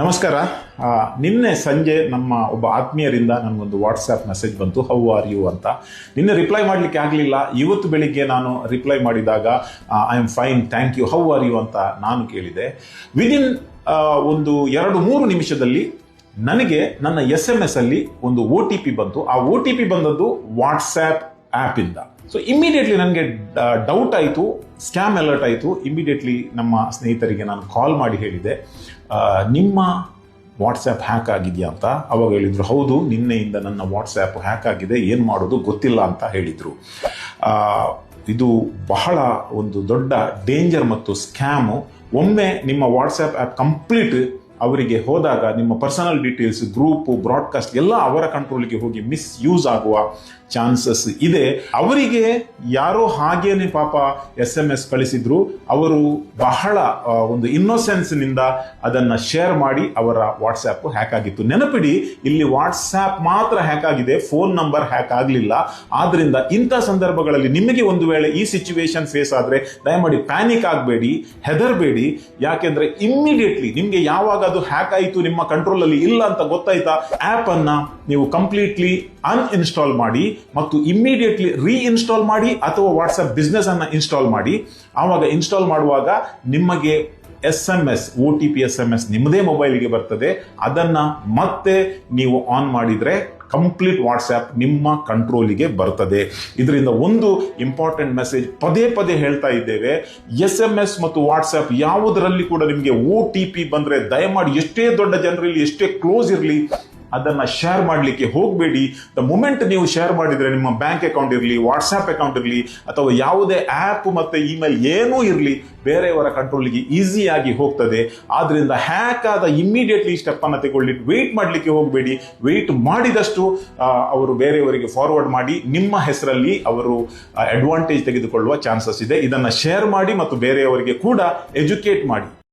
ನಮಸ್ಕಾರ. ನಿನ್ನೆ ಸಂಜೆ ನಮ್ಮ ಒಬ್ಬ ಆತ್ಮೀಯರಿಂದ ನನಗೊಂದು ವಾಟ್ಸ್ಆ್ಯಪ್ ಮೆಸೇಜ್ ಬಂತು, ಹೌ ಆರ್ ಯು ಅಂತ. ನಿನ್ನೆ ರಿಪ್ಲೈ ಮಾಡಲಿಕ್ಕೆ ಆಗಲಿಲ್ಲ. ಇವತ್ತು ಬೆಳಿಗ್ಗೆ ನಾನು ರಿಪ್ಲೈ ಮಾಡಿದಾಗ I am fine, thank you, how are you ಅಂತ ನಾನು ಕೇಳಿದೆ. ವಿದಿನ್ ಒಂದು 2-3 ನಿಮಿಷದಲ್ಲಿ ನನಗೆ ನನ್ನ SMS ಅಲ್ಲಿ ಒಂದು OTP ಬಂತು. ಆ OTP ಬಂದದ್ದು ವಾಟ್ಸ್ಆ್ಯಪ್ ಆ್ಯಪಿಂದ. ಸೊ ಇಮ್ಮಿಡಿಯೇಟ್ಲಿ ನನಗೆ ಡೌಟ್ ಆಯಿತು, ಸ್ಕ್ಯಾಮ್ ಅಲರ್ಟ್ ಆಯಿತು. ಇಮ್ಮಿಡಿಯೇಟ್ಲಿ ನಮ್ಮ ಸ್ನೇಹಿತರಿಗೆ ನಾನು ಕಾಲ್ ಮಾಡಿ ಹೇಳಿದೆ, ನಿಮ್ಮ ವಾಟ್ಸ್ಆ್ಯಪ್ ಹ್ಯಾಕ್ ಆಗಿದೆಯಾ ಅಂತ. ಅವಾಗ ಹೇಳಿದರು, ಹೌದು, ನಿನ್ನೆಯಿಂದ ನನ್ನ ವಾಟ್ಸ್ಆ್ಯಪ್ ಹ್ಯಾಕ್ ಆಗಿದೆ, ಏನು ಮಾಡೋದು ಗೊತ್ತಿಲ್ಲ ಅಂತ ಹೇಳಿದರು. ಇದು ಬಹಳ ಒಂದು ದೊಡ್ಡ ಡೇಂಜರ್ ಮತ್ತು ಸ್ಕ್ಯಾಮು. ಒಮ್ಮೆ ನಿಮ್ಮ ವಾಟ್ಸ್ಆ್ಯಪ್ ಆ್ಯಪ್ ಕಂಪ್ಲೀಟ್ ಅವರಿಗೆ ಹೋದಾಗ ನಿಮ್ಮ ಪರ್ಸನಲ್ ಡೀಟೇಲ್ಸ್, ಗ್ರೂಪು, ಬ್ರಾಡ್ಕಾಸ್ಟ್ ಎಲ್ಲ ಅವರ ಕಂಟ್ರೋಲ್ಗೆ ಹೋಗಿ ಮಿಸ್ಯೂಸ್ ಆಗುವ ಚಾನ್ಸಸ್ ಇದೆ. ಅವರಿಗೆ ಯಾರೋ ಹಾಗೇನೆ ಪಾಪ SMS ಕಳಿಸಿದ್ರು. ಅವರು ಬಹಳ ಒಂದು ಇನ್ನೋಸೆನ್ಸ್ನಿಂದ ಅದನ್ನು ಶೇರ್ ಮಾಡಿ ಅವರ ವಾಟ್ಸ್ಆ್ಯಪ್ ಹ್ಯಾಕ್ ಆಗಿತ್ತು. ನೆನಪಿಡಿ, ಇಲ್ಲಿ ವಾಟ್ಸ್ಆ್ಯಪ್ ಮಾತ್ರ ಹ್ಯಾಕ್ ಆಗಿದೆ, ಫೋನ್ ನಂಬರ್ ಹ್ಯಾಕ್ ಆಗಲಿಲ್ಲ. ಆದ್ರಿಂದ ಇಂಥ ಸಂದರ್ಭಗಳಲ್ಲಿ ನಿಮಗೆ ಒಂದು ವೇಳೆ ಈ ಸಿಚುವೇಶನ್ ಫೇಸ್ ಆದರೆ ದಯಮಾಡಿ ಪ್ಯಾನಿಕ್ ಆಗಬೇಡಿ, ಹೆದರಬೇಡಿ. ಯಾಕೆಂದ್ರೆ ಇಮ್ಮಿಡಿಯೇಟ್ಲಿ ನಿಮಗೆ ಯಾವಾಗ ಅದು ಹ್ಯಾಕ್ ಆಯಿತು, ನಿಮ್ಮ ಕಂಟ್ರೋಲ್ ಅಲ್ಲಿ ಇಲ್ಲ ಅಂತ ಗೊತ್ತಾಯ್ತಾ, ಆಪ್ ಅನ್ನ ನೀವು ಕಂಪ್ಲೀಟ್ಲಿ ಅನ್ಇನ್ಸ್ಟಾಲ್ ಮಾಡಿ ಮತ್ತು ಇಮ್ಮಿಡಿಯೇಟ್ಲಿ ರೀಇನ್ಸ್ಟಾಲ್ ಮಾಡಿ, ಅಥವಾ ವಾಟ್ಸ್ಆಪ್ ಬಿಸ್ನೆಸ್ ಅನ್ನ ಇನ್ಸ್ಟಾಲ್ ಮಾಡಿ. ಆವಾಗ ಇನ್ಸ್ಟಾಲ್ ಮಾಡುವಾಗ ನಿಮಗೆ SMS, OTP SMS ನಿಮ್ಮದೇ ಮೊಬೈಲ್ಗೆ ಬರ್ತದೆ. ಅದನ್ನ ಮತ್ತೆ ನೀವು ಆನ್ ಮಾಡಿದ್ರೆ ಕಂಪ್ಲೀಟ್ ವಾಟ್ಸ್ಆ್ಯಪ್ ನಿಮ್ಮ ಕಂಟ್ರೋಲಿಗೆ ಬರ್ತದೆ. ಇದರಿಂದ ಒಂದು ಇಂಪಾರ್ಟೆಂಟ್ ಮೆಸೇಜ್ ಪದೇ ಪದೇ ಹೇಳ್ತಾ ಇದ್ದೇವೆ, SMS ಮತ್ತು ವಾಟ್ಸ್ಆ್ಯಪ್ ಯಾವುದರಲ್ಲಿ ಕೂಡ ನಿಮಗೆ OTP ಬಂದ್ರೆ ದಯಮಾಡಿ ಎಷ್ಟೇ ದೊಡ್ಡ ಜನರಲ್ಲಿ, ಎಷ್ಟೇ ಕ್ಲೋಸ್ ಇರಲಿ, ಅದನ್ನ ಶೇರ್ ಮಾಡಲಿಕ್ಕೆ ಹೋಗಬೇಡಿ. ದ ಮೂಮೆಂಟ್ ನೀವು ಶೇರ್ ಮಾಡಿದ್ರೆ ನಿಮ್ಮ ಬ್ಯಾಂಕ್ ಅಕೌಂಟ್ ಇರಲಿ, ವಾಟ್ಸ್ಆ್ಯಪ್ ಅಕೌಂಟ್ ಇರಲಿ, ಅಥವಾ ಯಾವುದೇ ಆ್ಯಪ್ ಮತ್ತೆ ಇಮೇಲ್ ಏನೂ ಇರಲಿ, ಬೇರೆಯವರ ಕಂಟ್ರೋಲಿಗೆ ಈಸಿಯಾಗಿ ಹೋಗ್ತದೆ. ಆದ್ರಿಂದ ಹ್ಯಾಕ್ ಆದ ಇಮ್ಮಿಡಿಯೇಟ್ಲಿ ಸ್ಟೆಪ್ ಅನ್ನು ತಗೊಳ್ಳಿ, ವೆಯ್ಟ್ ಮಾಡಲಿಕ್ಕೆ ಹೋಗಬೇಡಿ. ವೆಯ್ಟ್ ಮಾಡಿದಷ್ಟು ಅವರು ಬೇರೆಯವರಿಗೆ ಫಾರ್ವರ್ಡ್ ಮಾಡಿ ನಿಮ್ಮ ಹೆಸರಲ್ಲಿ ಅವರು ಅಡ್ವಾಂಟೇಜ್ ತೆಗೆದುಕೊಳ್ಳುವ ಚಾನ್ಸಸ್ ಇದೆ. ಇದನ್ನ ಶೇರ್ ಮಾಡಿ ಮತ್ತು ಬೇರೆಯವರಿಗೆ ಕೂಡ ಎಜುಕೇಟ್ ಮಾಡಿ.